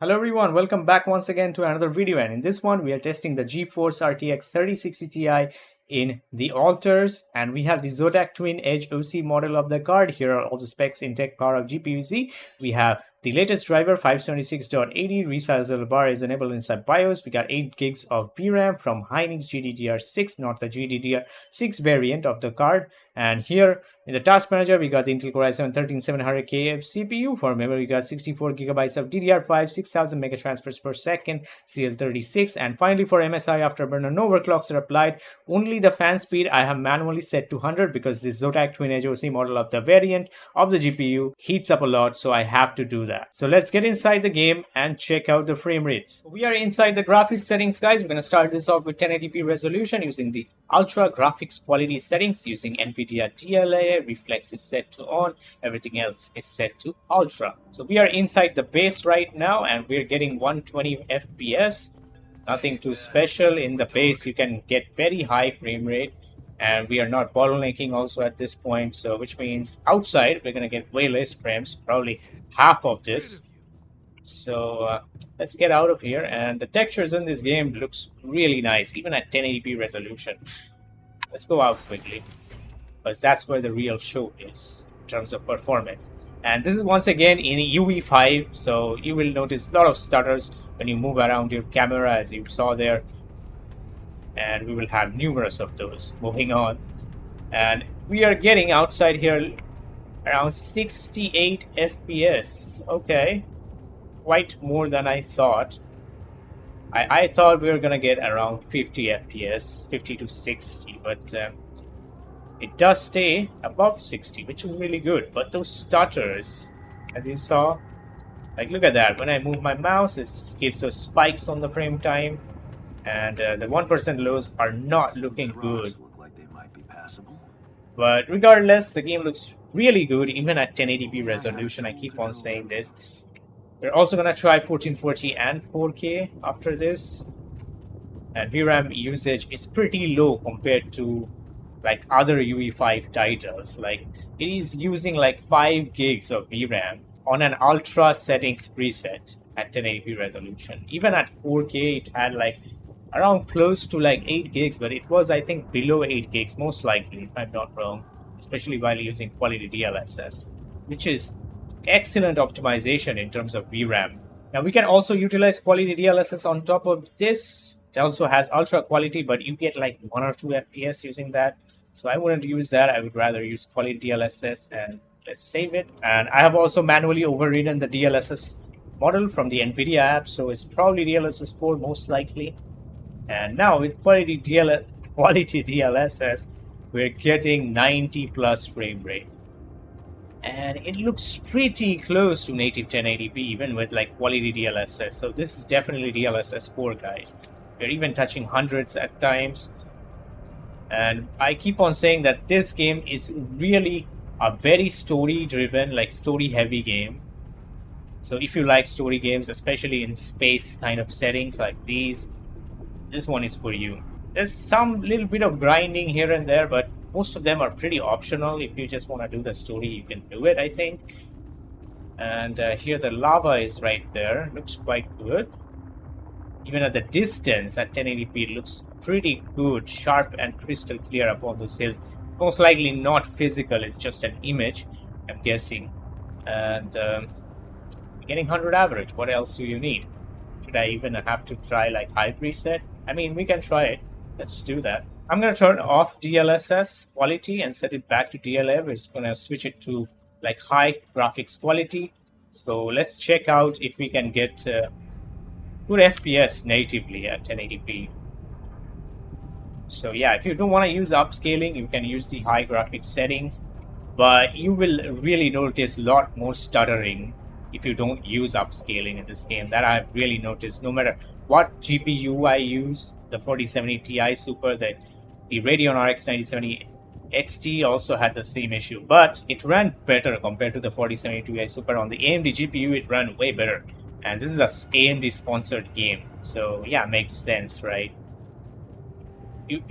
Hello everyone, welcome back once again to another video, and in this one we are testing the GeForce RTX 3060 Ti in the alters, and we have the Zotac Twin Edge OC model of the card. Here are all the specs, intake power of GPU-Z. We have the latest driver 576.80, resizable bar is enabled inside BIOS. We got 8 gigs of VRAM from Hynix GDDR6, not the GDDR6 variant of the card. And here in the task manager, we got the Intel Core i7-13700K CPU. For memory, we got 64 gigabytes of DDR5, 6000 mega transfers per second, CL36. And finally, for MSI afterburner, no overclocks are applied. Only the fan speed I have manually set to 100 because this Zotac Twin Edge OC model of the variant of the GPU heats up a lot, so I have to do that. So let's get inside the game and check out the frame rates. We are inside the graphics settings, guys. We're going to start this off with 1080p resolution using the ultra graphics quality settings using NVIDIA DLAA. Reflex is set to on, everything else is set to ultra. So we are inside the base right now and we're getting 120 FPS. Nothing too special. In the base you can get very high frame rate, and we are not bottlenecking also at this point, so which means outside we're gonna get way less frames, probably half of this. So let's get out of here, and the textures in this game looks really nice even at 1080p resolution. Let's go out quickly because that's where the real show is in terms of performance. And this is once again in UE5, so you will notice a lot of stutters when you move around your camera, as you saw there, and we will have numerous of those. Moving on, and we are getting outside here around 68 FPS. Okay, quite more than I thought. I thought we were gonna get around 50 FPS, 50 to 60, but it does stay above 60, which is really good. But those stutters, as you saw, like look at that, when I move my mouse it gives those spikes on the frame time, and the 1% lows are not looking good. But regardless, the game looks really good even at 1080p resolution. I keep on saying this. We're also gonna try 1440 and 4K after this, and VRAM usage is pretty low compared to like other UE5 titles. Like it is using like 5 gigs of VRAM on an ultra settings preset at 1080p resolution. Even at 4K it had like around close to like 8 gigs, but it was I think below 8 gigs most likely, if I'm not wrong, especially while using quality DLSS, which is excellent optimization in terms of VRAM. Now we can also utilize quality DLSS on top of this. It also has ultra quality, but you get like 1 or 2 FPS using that, so I wouldn't use that. I would rather use quality DLSS, and let's save it. And I have also manually overridden the DLSS model from the NVIDIA app, so it's probably DLSS 4 most likely. And now with quality DLSS, we're getting 90 plus frame rate. And it looks pretty close to native 1080p even with like quality DLSS. So this is definitely DLSS 4, guys. We're even touching hundreds at times. And I keep on saying that this game is really a very story driven, like story heavy game. So if you like story games, especially in space kind of settings like these, this one is for you. There's some little bit of grinding here and there, but most of them are pretty optional. If you just want to do the story, you can do it, I think. And here the lava is right there. Looks quite good. Even at the distance at 1080p, it looks pretty good, sharp and crystal clear upon those hills. It's most likely not physical, it's just an image, I'm guessing. And getting 100 average. What else do you need? Should I even have to try like high preset? I mean, we can try it. Let's do that. I'm going to turn off DLSS quality and set it back to DLA. We're going to switch it to like high graphics quality. So let's check out if we can get good FPS natively at 1080p. So yeah, if you don't want to use upscaling, you can use the high graphics settings, but you will really notice a lot more stuttering if you don't use upscaling in this game. That I've really noticed. No matter what GPU I use, the 4070 Ti Super, the Radeon RX 9070 XT also had the same issue, but it ran better compared to the 4070 Ti Super. On the AMD GPU, it ran way better, and this is a AMD sponsored game, so yeah, makes sense, right?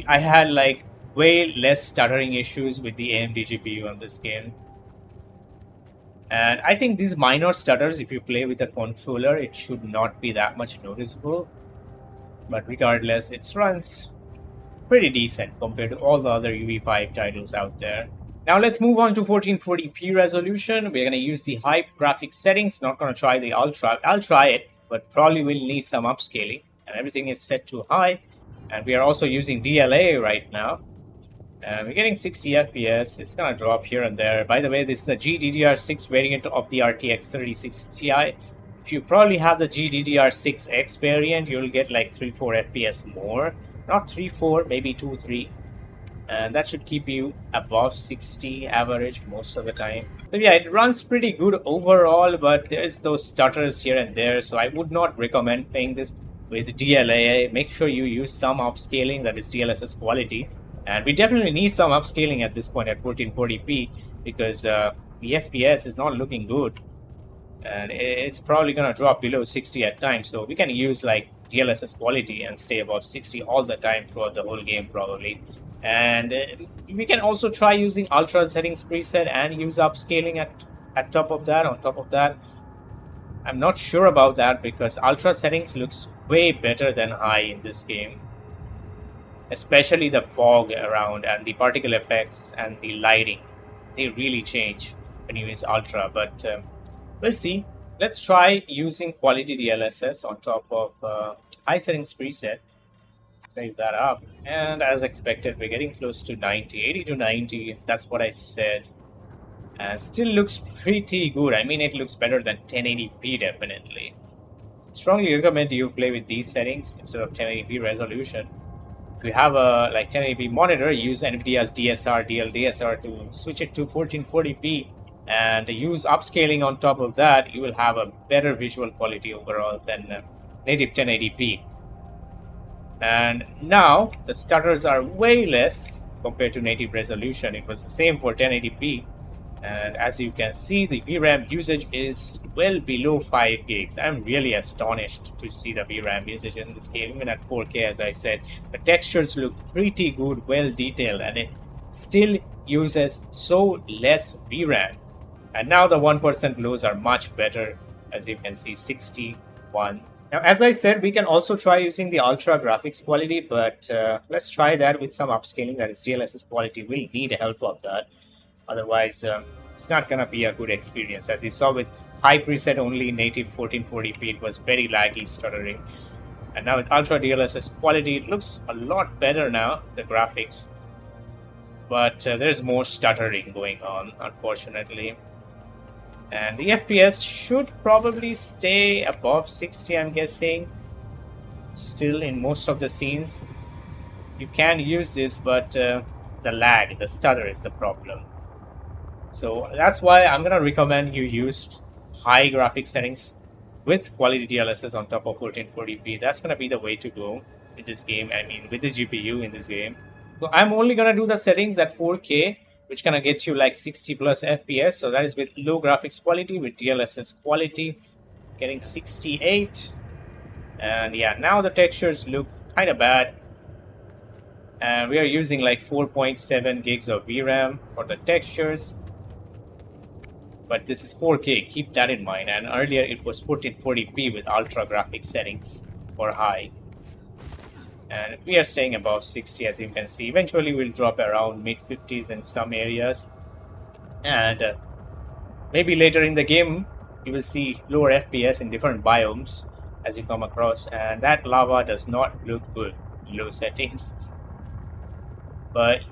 I had like way less stuttering issues with the AMD GPU on this game. And I think these minor stutters, if you play with a controller, it should not be that much noticeable. But regardless, it runs pretty decent compared to all the other UE5 titles out there. Now let's move on to 1440p resolution. We're going to use the high graphics settings. Not going to try the ultra. I'll try it, but probably will need some upscaling. And everything is set to high. And we are also using DLAA right now. And we're getting 60 FPS. It's going to drop here and there. By the way, this is the GDDR6 variant of the RTX 3060 Ti. If you probably have the GDDR6X variant, you'll get like 3-4 FPS more. Not 3-4, maybe 2-3. And that should keep you above 60 average most of the time. So yeah, it runs pretty good overall, but there's those stutters here and there. So I would not recommend playing this with DLAA. Make sure you use some upscaling, that is DLSS Qlty. And we definitely need some upscaling at this point at 1440p because the FPS is not looking good. And it's probably going to drop below 60 at times. So we can use like DLSS Qlty and stay above 60 all the time throughout the whole game probably. And we can also try using ultra settings preset and use upscaling at top of that, on top of that. I'm not sure about that because ultra settings looks way better than high in this game. Especially the fog around and the particle effects and the lighting. They really change when you use ultra, but we'll see. Let's try using quality DLSS on top of high settings preset. Save that up. And as expected, we're getting close to 90, 80 to 90. That's what I said. And still looks pretty good. I mean, it looks better than 1080p definitely. Strongly recommend you play with these settings instead of 1080p resolution. If you have a like 1080p monitor, use NVIDIA's DLSR to switch it to 1440p and use upscaling on top of that. You will have a better visual quality overall than native 1080p. And now the stutters are way less compared to native resolution. It was the same for 1080p. And as you can see, the VRAM usage is well below 5 gigs. I'm really astonished to see the VRAM usage in this game, even at 4K, as I said. The textures look pretty good, well detailed, and it still uses so less VRAM. And now the 1% lows are much better, as you can see, 61. Now, as I said, we can also try using the ultra graphics quality, but let's try that with some upscaling. That is DLSS Qlty. We'll need help of that. Otherwise, it's not going to be a good experience. As you saw with high preset only native 1440p, it was very laggy, stuttering. And now with ultra DLSS Qlty, it looks a lot better now, the graphics. But there's more stuttering going on, unfortunately. And the FPS should probably stay above 60, I'm guessing. Still in most of the scenes. You can use this, but the lag, the stutter is the problem. So that's why I'm going to recommend you use high graphics settings with quality DLSS on top of 1440p. That's going to be the way to go in this game. I mean, with this GPU in this game. So I'm only going to do the settings at 4K, which going to get you like 60 plus FPS. So that is with low graphics quality, with DLSS Qlty, getting 68. And yeah, now the textures look kind of bad. And we are using like 4.7 gigs of VRAM for the textures. But this is 4K, keep that in mind. And earlier it was 1440p with ultra graphics settings for high. And we are staying above 60, as you can see. Eventually we'll drop around mid-50s in some areas. And maybe later in the game, you will see lower FPS in different biomes as you come across. And that lava does not look good in low settings. But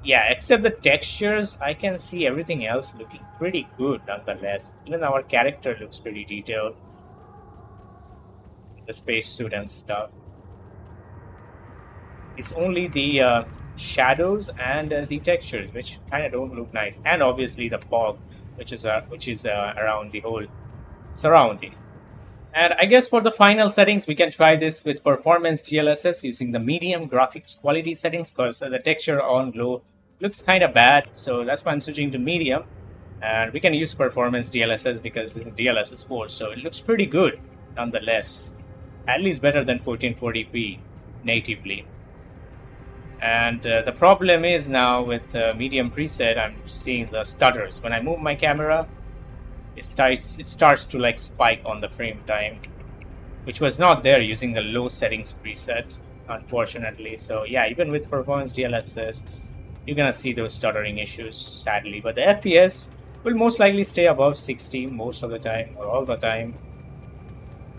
yeah, except the textures, I can see everything else looking pretty good nonetheless. Even our character looks pretty detailed. The spacesuit and stuff. It's only the shadows and the textures which kind of don't look nice. And obviously the fog, which is around the whole surrounding. And I guess for the final settings, we can try this with performance DLSS using the medium graphics quality settings, because the texture on low looks kind of bad. So that's why I'm switching to medium. And we can use performance DLSS because this is DLSS 4. So it looks pretty good nonetheless. At least better than 1440p natively. And the problem is now with medium preset, I'm seeing the stutters. When I move my camera, it starts to like spike on the frame time, which was not there using the low settings preset, unfortunately. So yeah, even with performance DLSS, you're gonna see those stuttering issues, sadly. But the FPS will most likely stay above 60 most of the time, or all the time.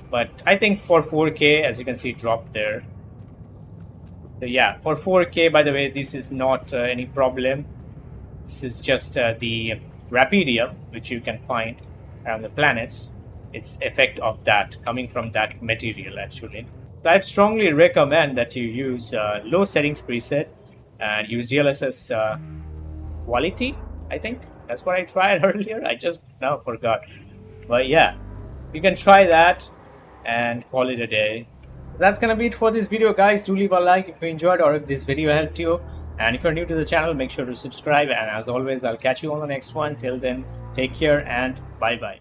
But I think for 4K, as you can see, it dropped there. So yeah, for 4K, by the way, this is not any problem. This is just the Rapidium, which you can find around the planets. It's effect of that, coming from that material, actually. So I strongly recommend that you use low settings preset and use DLSS Qlty, I think. That's what I tried earlier. I just now forgot. But yeah, you can try that and call it a day. That's gonna be it for this video, guys. Do leave a like if you enjoyed or if this video helped you. And if you're new to the channel, make sure to subscribe. And as always, I'll catch you on the next one. Till then, take care and bye-bye.